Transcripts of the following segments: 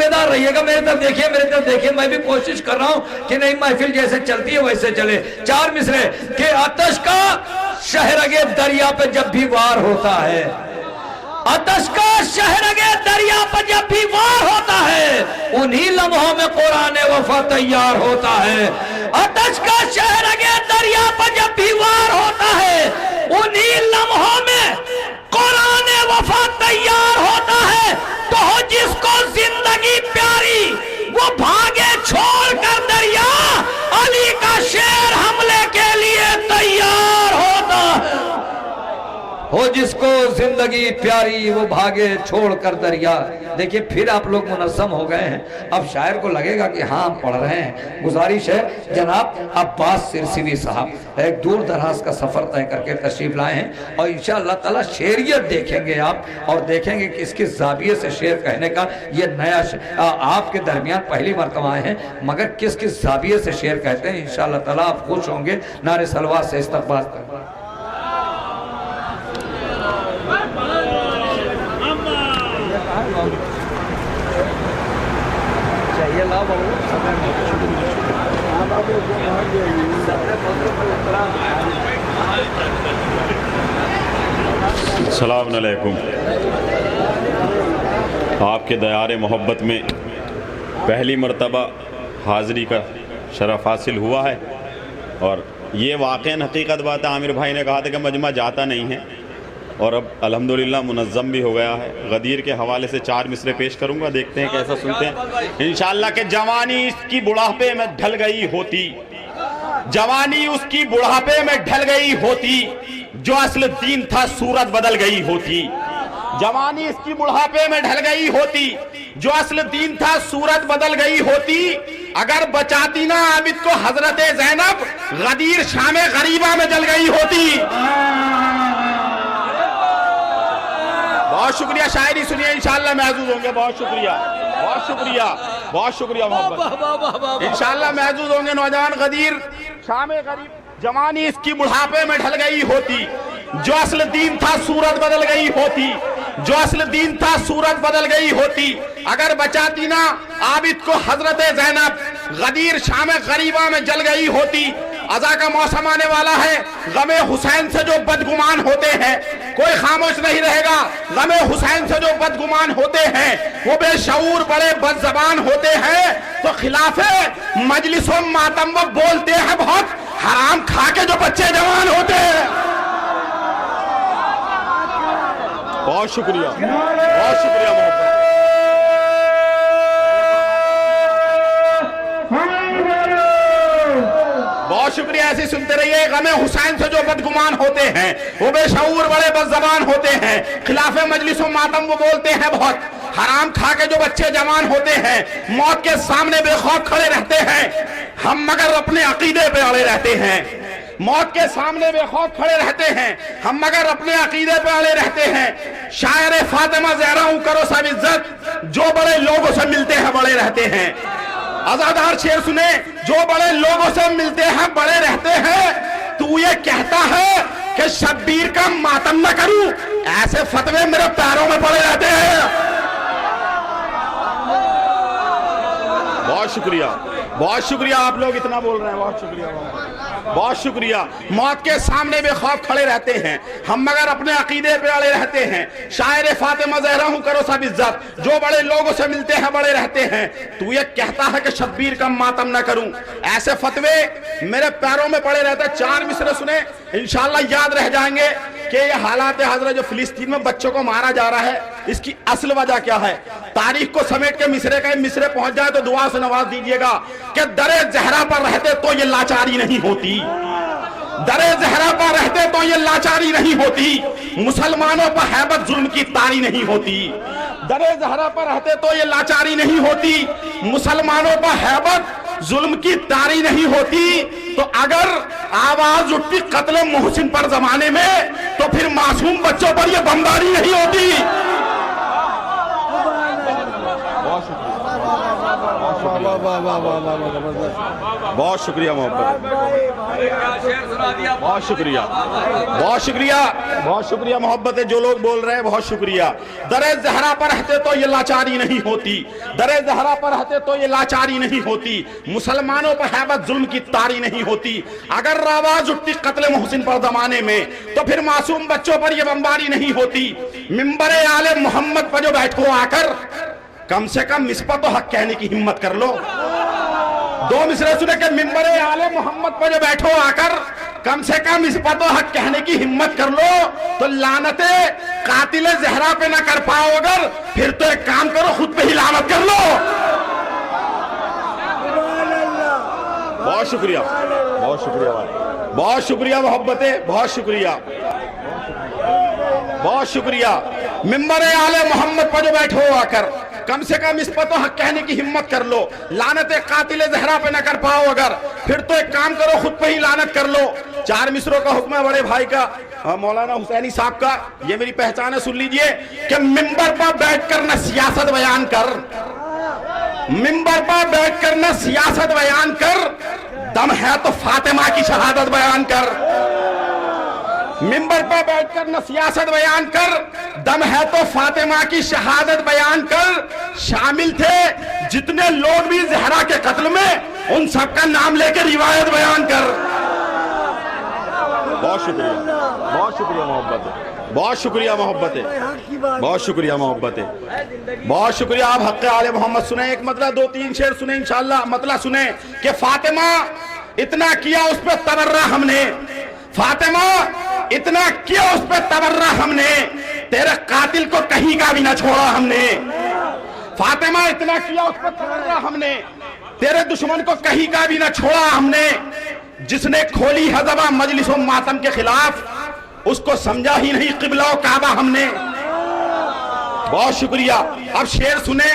बेदार रहिएगा, मेरे तरफ देखिए, मेरे तरफ देखिए, मैं भी कोशिश कर रहा हूं कि नहीं महफिल जैसे चलती है वैसे चले। चार मिसरे के आतश का शहरगे दरिया पे जब भी वार होता है, आतश का शहरगे दरिया पर जब भी वार होता है, उन्हीं लम्हों में कुरान वफा तैयार होता है। आतश का शहरगे दरिया पर जब भी वार होता है, उन्हीं लम्हों में कुरान वफा तैयार होता है। तो जिसको जिंदगी प्यारी वो भागे छोड़ कर दरिया, अली का शेर हमले के लिए तैयार होता है। हो जिसको जिंदगी प्यारी वो भागे छोड़ कर दरिया। देखिए फिर आप लोग मुनज़्ज़म हो गए हैं, अब शायर को लगेगा कि हाँ हम पढ़ रहे हैं। गुजारिश है जनाब अब्बास सिरसिवी साहब एक दूर दराज का सफ़र तय करके तशरीफ लाए हैं और इंशाअल्लाह ताला शेरियत देखेंगे आप, और देखेंगे कि इसके ज़ाविये से शेर कहने का ये नया आपके दरमियान पहली मरतबा आए हैं, मगर किस किस ज़ाविये से शेर कहते हैं इंशाअल्लाह ताला आप खुश होंगे। नारे सलवात से इस्तक़बाल करें। अस्सलाम वालेकुम। आपके दयारे मोहब्बत में पहली मरतबा हाज़री का शरफ़ हासिल हुआ है, और ये वाक़ईन हकीकत बात है। आमिर भाई ने कहा था कि मजमा जाता नहीं है, और अब अल्हम्दुलिल्लाह मुनज़्ज़म भी हो गया है। गदीर के हवाले से चार मिसरे पेश करूँगा, देखते हैं कैसा सुनते हैं इंशाअल्लाह। के जवानी इसकी बुढ़ापे में ढल गई होती, जवानी उसकी बुढ़ापे में ढल गई होती, जो असल दीन था सूरत बदल गई होती। जवानी इसकी बुढ़ापे में ढल गई होती, जो असल दीन था सूरत बदल गई होती। अगर बचाती ना आबिद को हजरत ज़ैनब, गदीर शामे गरीबा में जल गई होती। बहुत शुक्रिया, शायरी सुनिए इंशाअल्लाह महजूज होंगे। बहुत शुक्रिया, बहुत शुक्रिया, बहुत शुक्रिया मोहब्बत। इंशाअल्लाह महजूज होंगे। नौजवान गदीर शामे गरीब, जवानी इसकी बुढ़ापे में ढल गई होती, जो असल दीन था सूरत बदल गई होती, जो असल दीन था सूरत बदल गई होती। अगर बचाती ना आबिद को हजरत ज़ैनब, गदीर शामे गरीबा में जल गई होती। अज़ा का मौसम आने वाला है, गमे हुसैन से जो बदगुमान होते हैं कोई खामोश नहीं रहेगा। गमे हुसैन से जो बदगुमान होते हैं वो बेशऊर बड़े बदज़बान होते हैं। तो खिलाफे मजलिसों मातम वो बोलते हैं बहुत, हराम खा के जो बच्चे जवान होते हैं। बहुत शुक्रिया, बहुत शुक्रिया मोहब्बत। बहुत शुक्रिया, ऐसे सुनते रहिए। गमे हुसैन से जो बदगुमान होते हैं वो बेशऊर बड़े बदज़बान होते हैं। खिलाफे मजलिसों मातम वो बोलते हैं बहुत, हराम खा के जो बच्चे जवान होते हैं। मौत के सामने बेखौफ खड़े रहते हैं हम, मगर अपने अकीदे पे अड़े रहते हैं। मौत के सामने बेखौफ खड़े रहते हैं हम, मगर अपने अकीदे पे अड़े रहते हैं। शायर फातिमा ज़हरा हूं करो सब इज्जत, जो बड़े लोगों से मिलते हैं बड़े रहते हैं। आजादार शेर सुने, जो बड़े लोगों से मिलते हैं बड़े रहते हैं। तू ये कहता है कि शब्बीर का मातम न करूं, ऐसे फतवे मेरे पैरों में पड़े रहते हैं। बहुत शुक्रिया, बहुत शुक्रिया, आप लोग इतना बोल रहे हैं, बहुत शुक्रिया, बहुत शुक्रिया। मौत के सामने बेखौफ खड़े रहते हैं हम, मगर अपने अकीदे पे अड़े रहते हैं। शायर फातिमा ज़हरा हूं करो सब इज्जत, जो बड़े लोगों से मिलते हैं बड़े रहते हैं। तू ये कहता है कि शब्बीर का मातम न करूं, ऐसे फतवे मेरे पैरों में पड़े रहते हैं। चार मिसरे सुने इंशाअल्लाह याद रह जाएंगे कि ये हालात हज़रत जो फिलिस्तीन में बच्चों को मारा जा रहा है, इसकी असल वजह क्या है। तारीख को समेट के मिसरे पहुंच जाए तो दुआ से नवाज दीजिएगा कि दरे ज़हरा पर रहते तो ये लाचारी नहीं होती, दरे ज़हरा पर रहते तो ये लाचारी नहीं होती, मुसलमानों पर हैबत जुल्म की तारी नहीं होती। दरे ज़हरा पर रहते तो ये लाचारी नहीं होती, मुसलमानों पर हैबत जुल्म की तारी नहीं होती। तो अगर आवाज उठती कत्ल मोहसिन पर जमाने में, तो फिर मासूम बच्चों पर यह बमबारी नहीं होती। बहुत शुक्रिया। शुक्रिया, बहुत शुक्रिया मोहब्बत, बहुत शुक्रिया, बहुत शुक्रिया, बहुत शुक्रिया मोहब्बत है। जो लोग बोल रहे हैं बहुत शुक्रिया। दरे ज़हरा पर रहते तो ये लाचारी नहीं होती, दरे ज़हरा पर रहते तो ये लाचारी नहीं होती, मुसलमानों पर हैबत जुल्म की तारी नहीं होती। अगर आवाज उठती कत्ल मोहसिन पर जमाने में तो फिर मासूम बच्चों पर ये बमबारी नहीं होती। मिंबरे आले मोहम्मद पर जो बैठो आकर कम से कम इस पर तो हक कहने की हिम्मत कर लो। दो मिसरे सुने के मिंबरे आले मोहम्मद पर जो बैठो आकर कम से कम इस पर तो हक कहने की हिम्मत कर लो। तो लानते कातिले ज़हरा पे ना कर पाओ अगर, फिर तो एक काम करो खुद पे ही लानत कर लो। बहुत शुक्रिया, बहुत शुक्रिया भाई, बहुत शुक्रिया मोहब्बतें, बहुत शुक्रिया, बहुत शुक्रिया। मिंबरे आले मोहम्मद पर जो बैठो आकर कम से कम इस पर तो हक कहने की हिम्मत कर लो। लानत कातिले ज़हरा पे ना कर पाओ अगर, फिर तो एक काम करो खुद पे ही लानत कर लो। चार मिसरों का हुक्म है बड़े भाई का, मौलाना हुसैनी साहब का, ये मेरी पहचान है, सुन लीजिए कि मिंबर पर बैठकर न सियासत बयान कर, मिंबर पर बैठकर न सियासत बयान कर, दम है तो फातिमा की शहादत बयान कर। मिंबर पर बैठकर न सियासत बयान कर, दम है तो फातिमा की शहादत बयान कर। शामिल थे जितने लोग भी ज़हरा के कत्ल में, उन सबका नाम लेकर रिवायत बयान कर। बहुत शुक्रिया, बहुत शुक्रिया मोहब्बत, बहुत शुक्रिया मोहब्बत, बहुत शुक्रिया मोहब्बत, बहुत शुक्रिया। आप हक़ आले मोहम्मद सुने, एक मतलब दो तीन शेर सुने इंशाअल्लाह। मतलब सुने कि फातिमा इतना किया उस पर तबर्रा हमने, फातिमा इतना किया उस पर तबर्रा हमने, तेरे कातिल को कहीं का भी ना छोड़ा हमने। फातिमा इतना किया उस पर तबर्रा हमने, तेरे दुश्मन को कहीं का भी ना छोड़ा हमने। जिसने खोली हज़बा मजलिसों मातम के खिलाफ, उसको समझा ही नहीं क़िबला और काबा हमने। बहुत शुक्रिया। अब शेर सुने,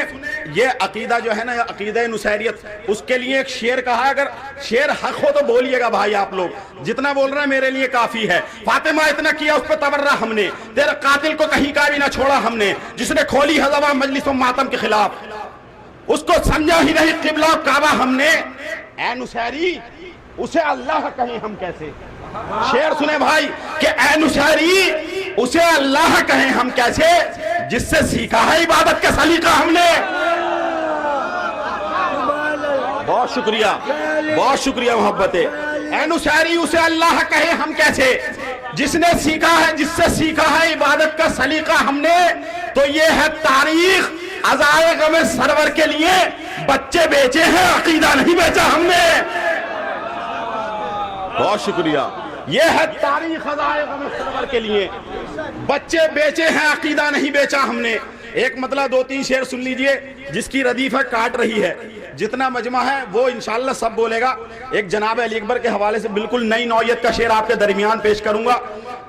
ये अकीदा जो है ना, अकीदा नुसैरियत, उसके लिए एक शेर कहा है। अगर शेर हक हो तो बोलिएगा भाई, आप लोग जितना बोल रहे हैं मेरे लिए काफी है। फातिमा इतना किया उस पर तबर्रा हमने, तेरे कातिल को कहीं का भी ना छोड़ा हमने। जिसने खोली हज़बा मजलिसों मातम के खिलाफ, उसको समझा ही नहीं क़िबला और काबा हमने। ऐ नुसैरी उसे अल्लाह कहें हम कैसे। शेर सुने भाई कि ऐ नुसैरी उसे अल्लाह कहें हम कैसे, जिससे सीखा है इबादत का सलीका हमने। बहुत शुक्रिया, बहुत शुक्रिया मोहब्बते। ऐ नुसैरी उसे अल्लाह कहें हम कैसे, जिसने सीखा है, जिससे सीखा है इबादत का सलीका हमने। तो ये है तारीख अज़ाए गमे सरवर के लिए, बच्चे बेचे हैं अकीदा नहीं बेचा हमने। बहुत शुक्रिया। ये है तारीख अज़ाए गमे सरवर के लिए, बच्चे बेचे हैं अकीदा नहीं बेचा हमने। एक मतलब दो तीन शेर सुन लीजिए, जिसकी रदीफा काट रही है। जितना मजमा है वो इंशाअल्लाह सब बोलेगा। एक जनाब अली अकबर के हवाले से बिल्कुल नई नौयत का शेर आपके दरमियान पेश करूंगा।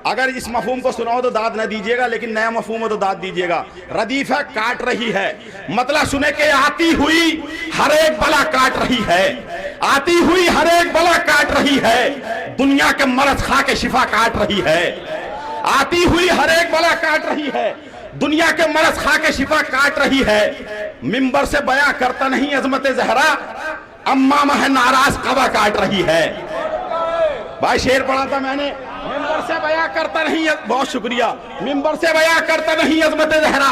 अगर इस मफहूम को सुनाओ तो दाद न दीजिएगा, लेकिन नया मफहूम हो तो दाद दीजिएगा। रदीफा काट रही है, मतलब सुने के आती हुई हर एक बला काट रही है, आती हुई हर एक बला काट रही है। दुनिया के मर्ज खा के शिफा काट रही है, आती हुई हर एक बला काट रही है। दुनिया के मर्ज खा के शिफा काट रही है। मिंबर से बयां करता नहीं अजमत ज़हरा, अम्मा मह नाराज कबा काट रही है। भाई शेर पढ़ा था मैंने, मिंबर से बयां करता नहीं, बहुत शुक्रिया, मिंबर से बयां करता नहीं अजमत ज़हरा,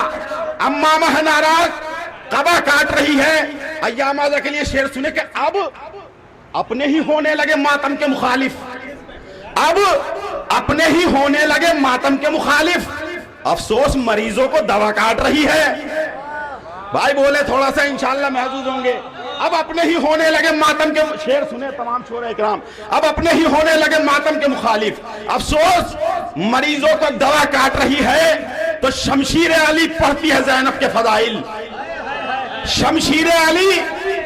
अम्मा मह नाराज कबा काट रही है। अय्याम आज़ा के लिए शेर सुने कि अब अपने ही होने लगे मातम के मुखालिफ, अब अपने ही होने लगे मातम के मुखालिफ। अफसोस मरीजों को दवा काट रही है। भाई बोले थोड़ा सा इंशाअल्लाह महसूस होंगे। अब अपने ही होने लगे मातम के, शेर सुने तमाम शोरे इकराम, अब अपने ही होने लगे मातम के मुखालिफ। अफसोस मरीजों को दवा काट रही है। तो शमशीर अली पढ़ती है ज़ैनब के फजाइल, शमशीर अली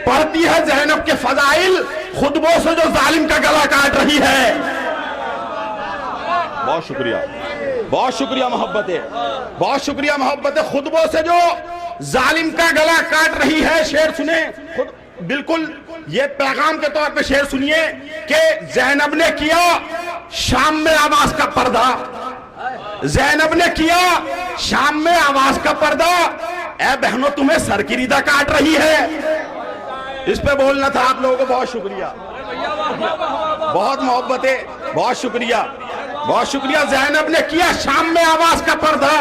पढ़ती है ज़ैनब के फजाइल, खुतबों से जो जालिम का गला काट रही है। बहुत शुक्रिया, बहुत शुक्रिया मोहब्बतें, बहुत शुक्रिया मोहब्बतें। खुतबों से जो जालिम का गला काट रही है। शेर सुने, खुद बिल्कुल ये पैगाम के तौर पे शेर सुनिए कि ज़ैनब ने किया शाम में आवाज का पर्दा, ज़ैनब ने किया शाम में आवाज का पर्दा। ऐ बहनों तुम्हें सर की रिदा काट रही है। इस पे बोलना था आप लोगों को। बहुत शुक्रिया, बहुत मोहब्बतें, बहुत शुक्रिया, बहुत शुक्रिया। ज़ैनब ने किया शाम में आवाज का पर्दा।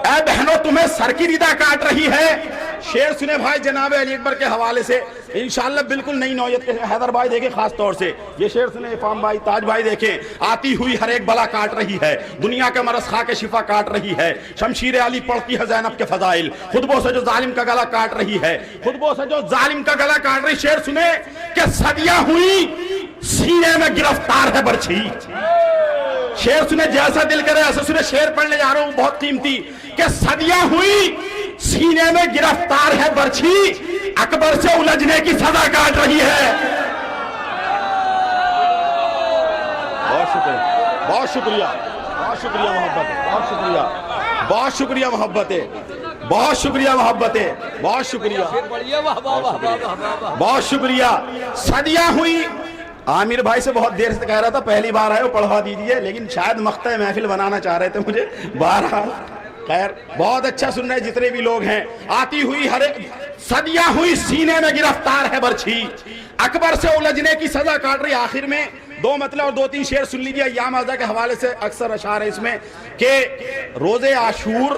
ऐ बहनों, तुम्हें सर की रिदा काट रही है। शेर सुने भाई जनाब अली अकबर के हवाले से, इंशाल्लाह बिल्कुल नई नौयत के। हैदर भाई देखें खास तौर से ये शेर सुने, इफाम भाई, ताज भाई देखें। आती हुई हर एक बला काट रही है, दुनिया के मरस खा के शिफा काट रही है। शमशीर अली पढ़ती है ज़ैनब के फजाइल, खुतबों से जो जालिम का गला काट रही है, खुतबों से जो जालिम का गला काट रही। शेर सुने कि सदियां हुई सीने में गिरफ्तार है बर्छी। शेर सुने जैसा दिल करे ऐसा सुने। शेर पढ़ने जा रहा हूं बहुत कीमती, कि सदियां हुई सीने में गिरफ्तार है बर्छी, अकबर से उलझने की सजा काट रही है। बहुत शुक्रिया, बहुत शुक्रिया, बहुत शुक्रिया मोहब्बत, बहुत शुक्रिया, बहुत शुक्रिया मोहब्बतें, बहुत शुक्रिया मोहब्बतें, बहुत शुक्रिया, बहुत शुक्रिया। सदियां हुई। आमिर भाई से बहुत देर से कह रहा था पहली बार आए हो पढ़वा दीजिए, लेकिन शायद मख्ता महफिल बनाना चाह रहे थे मुझे। बहरहाल खैर, बहुत अच्छा सुन रहे जितने भी लोग हैं। आती हुई हरे सदियां हुई सीने में गिरफ्तार है बर्छी, अकबर से उलझने की सजा काट रही। आखिर में दो मतलब और दो तीन शेर सुन लीजिए। याम आज़ा के हवाले से अक्सर अशार है इसमें कि रोजे आशूर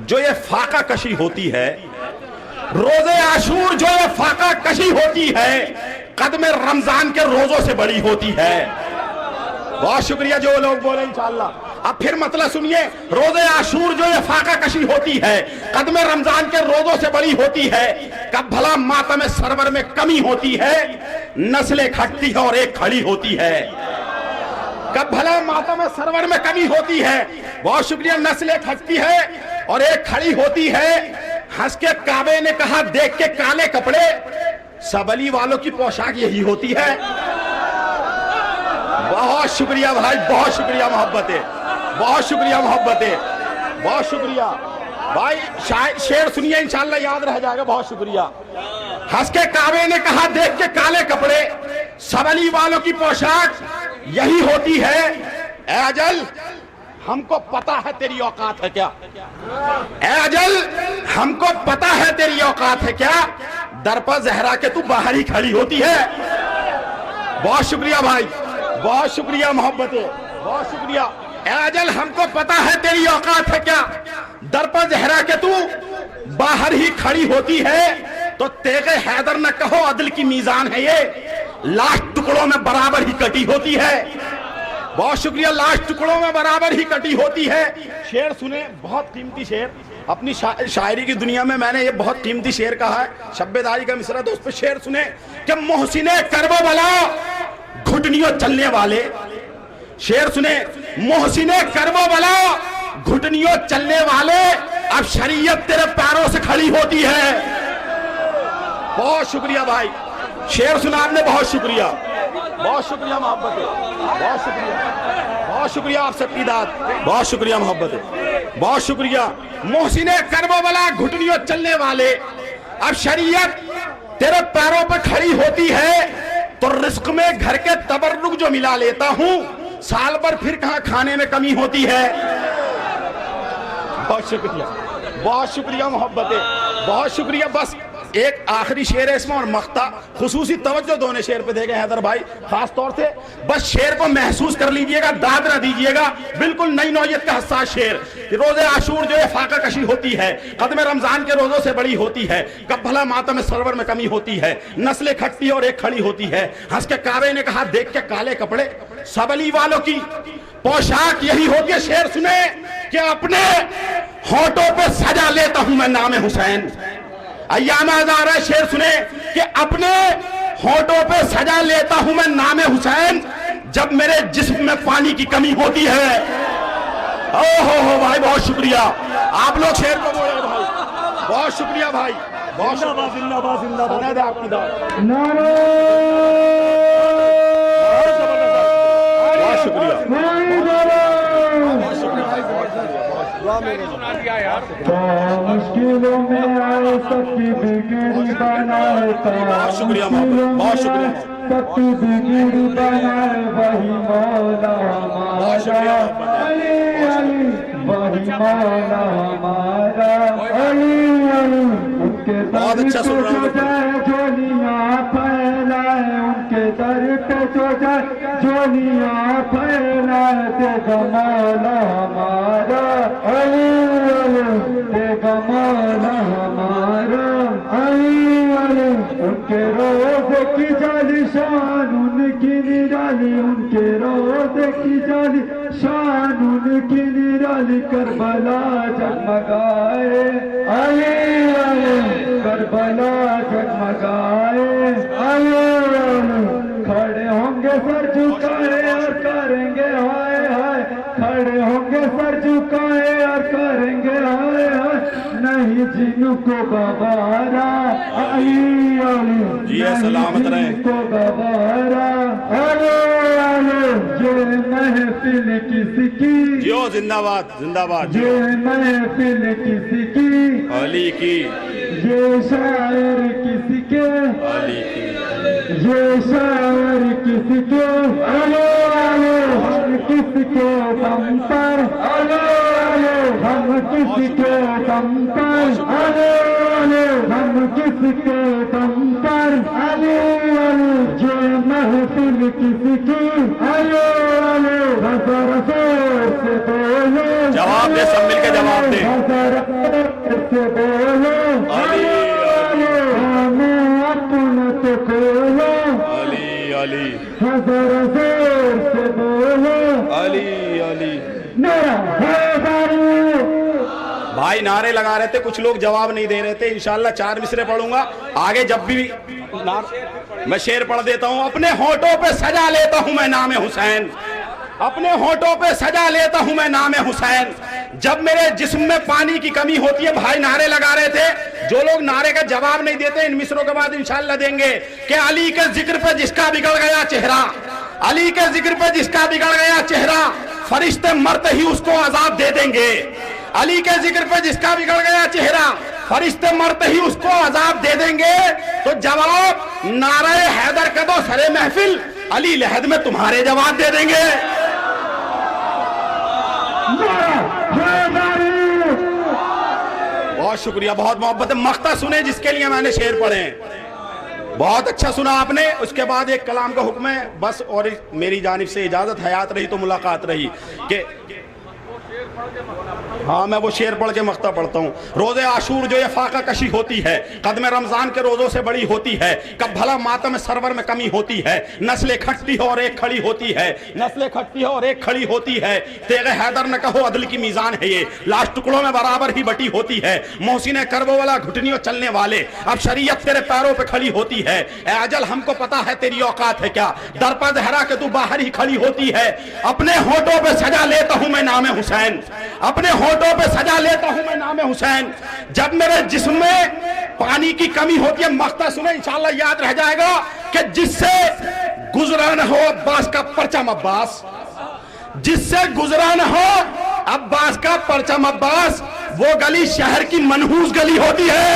जो ये फाका कशी होती है, रोजे आशूर जो ये फाका कशी होती है, कदम रमजान के रोजों से बड़ी होती है। बहुत शुक्रिया जो लोग बोले इंशाअल्लाह। अब फिर मतलब सुनिए, रोजे आशूर जो ये फाका कशी होती है, कदम रमजान के रोजों से बड़ी होती है। कब भला मातम सरवर में कमी होती है, नस्लें खटती है और एक खड़ी होती है। कब भला मातम सरवर में कमी होती है, बहुत शुक्रिया, नस्लें खटती है और एक खड़ी होती है। हंस के काबे ने कहा देख के काले कपड़े, सबली वालों की पोशाक यही होती है। बहुत शुक्रिया भाई, बहुत शुक्रिया मोहब्बतें, बहुत शुक्रिया मोहब्बतें, बहुत शुक्रिया भाई। शेर सुनिए इंशाल्लाह याद रह जाएगा। बहुत शुक्रिया। हंस के काबे ने कहा देख के काले कपड़े, सबली वालों की पोशाक यही होती है। ऐ अजल हमको पता है तेरी औकात है क्या, ऐ अजल हमको पता है तेरी औकात है क्या, दर पर जहरा के तू बाहर ही खड़ी होती है। बहुत शुक्रिया भाई, बहुत शुक्रिया मोहब्बतें, बहुत शुक्रिया। ऐ अजल हमको पता है तेरी औकात है क्या, दर पर जहरा के तू बाहर ही खड़ी होती है। तो तेगे हैदर न कहो अदल की मीजान है ये, लाश टुकड़ों में बराबर ही कटी होती है। बहुत शुक्रिया, लाश टुकड़ों में बराबर ही कटी होती है। शेर सुने, बहुत कीमती शेर। अपनी शायरी की दुनिया में मैंने ये बहुत कीमती शेर कहा है, शब्बेदारी का मिसरा। तो उस पर शेर सुने कि मोहसिने करबो बला घुटनियों चलने वाले। शेर सुने, मोहसिने करबो बला घुटनियों चलने वाले, अब शरीयत तेरे पैरों से खड़ी होती है। बहुत शुक्रिया भाई, शेर सुना आपने, बहुत शुक्रिया, बहुत शुक्रिया मोहब्बतें, बहुत शुक्रिया, बहुत शुक्रिया आप सबकी दाद, बहुत शुक्रिया मोहब्बतें, बहुत शुक्रिया। मोहसिने करबो बला घुटनियों चलने वाले, अब शरीयत तेरे पैरों पर खड़ी होती है। तो रिस्क में घर के तबर्रुक जो मिला लेता हूं, साल भर फिर कहां खाने में कमी होती है। बहुत शुक्रिया, बहुत शुक्रिया मोहब्बतें, बहुत शुक्रिया। बस एक आखिरी शेर है इसमें और मख्ता खुसूसी तवज्जो दोनों शेर पे देगा हैदर भाई खास तौर से। बस शेर को महसूस कर लीजिएगा, दाद ना दीजिएगा। बिल्कुल नई नौयत का हसास शेर। रोजे आशूर जो है फाका कशी होती है, कदम रमजान के रोजों से बड़ी होती है। कब भला मातम सरवर में कमी होती है, नस्लें खटती है और एक खड़ी होती है। हंस के काबे ने कहा देख के काले कपड़े, सबली वालों की पोशाक यही होती है। शेर सुने कि अपने होठों पे सजा लेता हूं मैं नाम हुसैन। अय्याम आ रहा है, शेर सुने कि अपने होठों पे सजा लेता हूं मैं नाम हुसैन, जब मेरे जिस्म में पानी की कमी होती है। ओहो भाई, बहुत शुक्रिया आप लोग शेर को बोले भाई, बहुत शुक्रिया भाई, बहुत शुक्रिया, जिंदाबाद जिंदाबाद आपकी दाद, बहुत शुक्रिया, मुश्किलों में आए सबकी बिगड़ी बनाए, बहुत शुक्रिया, बहुत शुक्रिया, सबकी बिगड़ी बनाए वही मौला हमारा, अली अली वही मौला हमारा, अली अली उसके बहुत अच्छा सुन रहा हूँ। झोलियाँ फैलाए उनके दर पे जो जाए, झोलियाँ फैलाए तेगा मौला हमारा अली अली, तेगा मौला हमारा अली अली। उनके रोज़े की जाली शान उनकी निराली, उनके रोज़े की जाली शान उनकी निराली। करबला जगमगाए अली अली, करबला जगमगाए अली अली। खड़े होंगे सर झुकाए और करेंगे हाय हाय, खड़े होंगे सर झुकाए और करेंगे हाय हाय। नहीं जिनको गवारा अली अली, जी सलामत रहे। को गवारा अली अली। ये महफिल किसकी, जियो जिंदाबाद जिंदाबाद, ये महफिल किसकी, अली की, ये शायर किसके, अली की, ये शायर किसके अले अले। हम किसके दम पर अले अले, हम किसके दम पर अले अले, हम किसके दम पर अले अले। ये महफिल किसकी अले अले। हज़र से बोलो, जवाब दे, सब मिलके जवाब दे। हज़र से बोलो अली अले, हमें अपना तो खोलो अली अली हज़र से बोलो अली अली। मेरा हैदर। भाई नारे लगा रहे थे, कुछ लोग जवाब नहीं दे रहे थे। इंशाल्लाह 4 मिसरे पढ़ूंगा आगे, जब भी मैं शेर पढ़ देता हूं। अपने होठों पे सजा लेता हूं मैं नाम हुसैन, अपने होठों पे सजा लेता हूं मैं नाम हुसैन। जब मेरे जिस्म में पानी की कमी होती है, भाई नारे लगा रहे थे। जो लोग नारे का जवाब नहीं देते, इन मिसरों के बाद इंशाल्लाह देंगे कि अली के जिक्र पे जिसका बिगड़ गया चेहरा, अली के जिक्र पे जिसका बिगड़ गया चेहरा, फरिश्ते मरते ही उसको अजाब दे देंगे। अली के जिक्र पे जिसका बिगड़ गया चेहरा, फरिश्ते मरते ही उसको अजाब दे देंगे। तो जवाब नारे हैदर का दो सरे महफिल, अली लहद में तुम्हारे जवाब दे देंगे। बहुत शुक्रिया, बहुत मोहब्बत। मख्ता सुने जिसके लिए मैंने शेर पढ़े हैं, बहुत अच्छा सुना आपने। उसके बाद एक कलाम का हुक्म है बस, और मेरी जानिब से इजाजत। हयात रही तो मुलाकात रही कि हाँ मैं वो शेर पढ़ के मख्ता पढ़ता हूँ। रोजे आशूर जो ये फाका कशी होती है, कदम रमजान के रोजों से बड़ी होती है। कब भला मातम सरवर में कमी होती है, नस्लें खटती है और एक खड़ी होती है, नस्लें खटती है और एक खड़ी होती है। तेगे हैदर न कहो अदल की मीजान है ये, लाश टुकड़ों में बराबर ही बटी होती है। मोहसिन करबो वाला घुटनियों चलने वाले, अब शरीयत तेरे पैरों पे खड़ी होती है। ए अजल हमको पता है तेरी औकात है क्या, दर पर जहरा के तू बाहर ही खड़ी होती है। अपने होठों पे सजा लेता हूं मैं नाम हुसैन, अपने होठों पे सजा लेता हूं मैं नाम हुसैन। जब मेरे जिस्म में पानी की कमी होती है, मख्ता सुने इंशाअल्लाह याद रह जाएगा कि जिससे गुजरा न हो अब्बास का परचम अब्बास, जिससे गुजरा न हो अब्बास का परचम अब्बास, वो गली शहर की मनहूस गली होती है।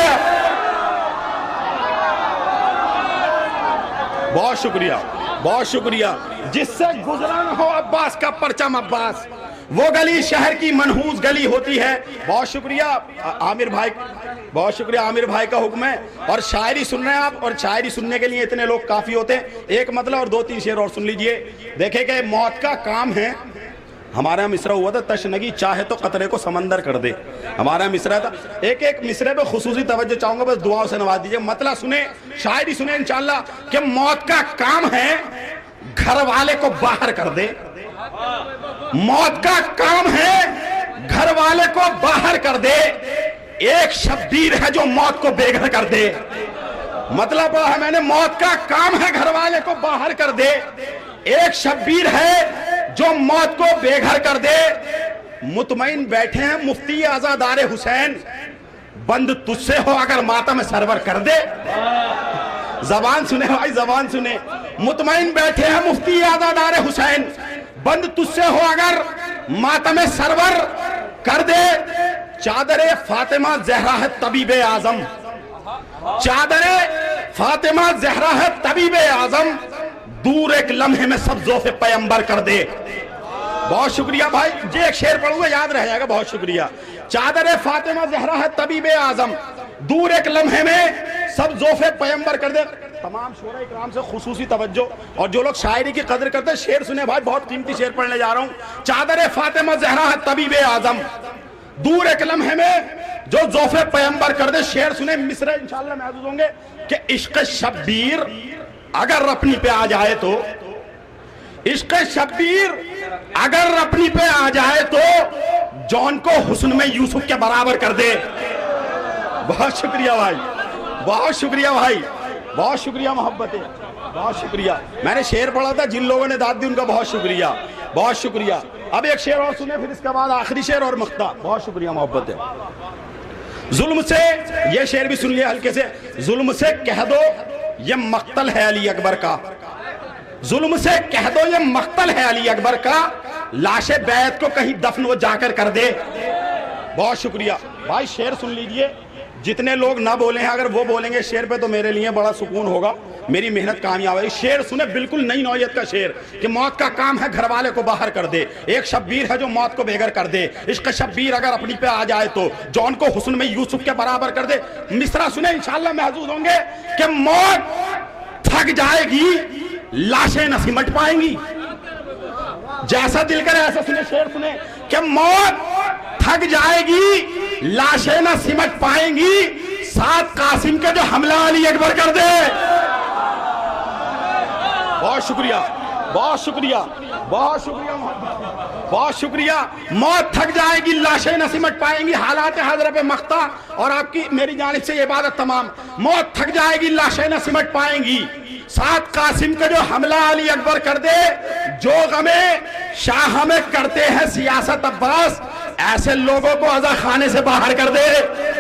बहुत शुक्रिया, बहुत शुक्रिया। जिससे गुजरा न हो अब्बास का परचम अब्बास, वो गली शहर की मनहूस गली होती है। बहुत शुक्रिया आमिर भाई, बहुत शुक्रिया आमिर भाई का हुक्म है। और शायरी सुन रहे हैं आप, और शायरी सुनने के लिए इतने लोग काफी होते हैं। एक मतलब और 2-3 शेर और सुन लीजिए। देखे कि मौत का काम है। हमारे यहाँ मिसरा हुआ था, तशनगी चाहे तो कतरे को समंदर कर दे, हमारा यहाँ मिसरा था। एक एक मिसरे पे खुसूसी तवज्जो चाहूंगा, बस दुआओं से नवाज दीजिए। मतलब सुने, शायरी सुने इंशाअल्लाह कि मौत का काम है घर वाले को बाहर कर दे, मौत का काम है घर वाले को बाहर कर दे। एक शब्दीर है जो मौत को बेघर कर दे। मतलब है मैंने, मौत का काम है घर वाले को बाहर कर दे। एक शब्बीर है जो मौत को बेघर कर दे। मुतमईन बैठे हैं मुफ्ती आजादार हुसैन, बंद तुझसे हो अगर मातम सरवर कर दे। जबान सुने भाई, जबान सुने। मुतमईन बैठे हैं मुफ्ती आजादार हुसैन, बंद तुझसे हो अगर मातम सरवर कर दे। चादरे फातिमा जहरा है तबीबे आजम, चादरे फातिमा जहरा है तबीबे आजम, दूर एक लम्हे में सब ज़ोफ़े पैगंबर कर दे। बहुत शुक्रिया भाई, जे एक शेर पढ़ूंगा याद रह जाएगा। बहुत शुक्रिया। चादरे फातिमा जहरा है तबीबे आजम, दूर एक लम्हे में सब जोफे पैगंबर कर दे। तमाम शोरा इकराम से खुसूसी तवज्जो, और जो लोग शायरी की कदर करते हैं शेर सुने भाई, बहुत कीमती शेर पढ़ने जा रहा हूं। चादर फातिमा ज़हरा है तबीबे आजम, दूर एक लम्हे में जो जोफे पैगंबर कर दे। शेर सुने, मिसरे इंशाअल्लाह महसूस होंगे कि इश्क शब्बीर अगर अपनी पे आ जाए तो, इश्क शब्बीर अगर अपनी पे आ जाए तो जॉन को हुस्न में यूसुफ के बराबर कर दे। बहुत शुक्रिया भाई, बहुत शुक्रिया भाई, बहुत शुक्रिया मोहब्बतें, बहुत शुक्रिया। मैंने शेर पढ़ा था, जिन लोगों ने दाद दी उनका बहुत शुक्रिया, बहुत शुक्रिया। अब एक शेर और सुने, फिर इसके बाद आखिरी शेर और मख्ता। बहुत शुक्रिया मोहब्बतें। जुल्म से, ये शेर भी सुन लिया हल्के से। जुल्म से कह दो ये मक्तल है अली अकबर का, जुल्म से कह दो ये मक्तल है अली अकबर का, लाशे बैत को कहीं दफन वो जाकर कर दे। बहुत शुक्रिया भाई। शेर सुन लीजिए, जितने लोग ना बोले हैं अगर वो बोलेंगे शेर पे तो मेरे लिए बड़ा सुकून होगा, मेरी मेहनत कामयाब है। शेर सुने, बिल्कुल नई नौयत का शेर कि मौत का काम है घर वाले को बाहर कर दे। एक शब्बीर है जो मौत को बेघर कर दे। इश्क शब्बीर अगर अपनी पे आ जाए तो जॉन को हुस्न में यूसुफ के बराबर कर दे। मिसरा सुने, इंशाअल्लाह महसूस होंगे कि मौत थक जाएगी, लाशें न सिमट पाएंगी। जैसा दिल करे ऐसा सुने, शेर सुने कि मौत थक जाएगी, लाशें न सिमट पाएंगी, साथ कासिम का जो हमला अली अकबर कर दे। बहुत शुक्रिया, बहुत शुक्रिया, बहुत शुक्रिया, बहुत शुक्रिया। मौत थक जाएगी, लाशें न सिमट पाएंगी, हालात हाज़िरा पे मख्ता और आपकी मेरी जानिब से इबादत तमाम। मौत थक जाएगी, लाशें न सिमट पाएंगी, साथ कासिम का जो हमला अली अकबर कर दे। जो गमे शाह में करते हैं सियासत अब्बास, ऐसे लोगों को अज़ा खाने से बाहर कर दे।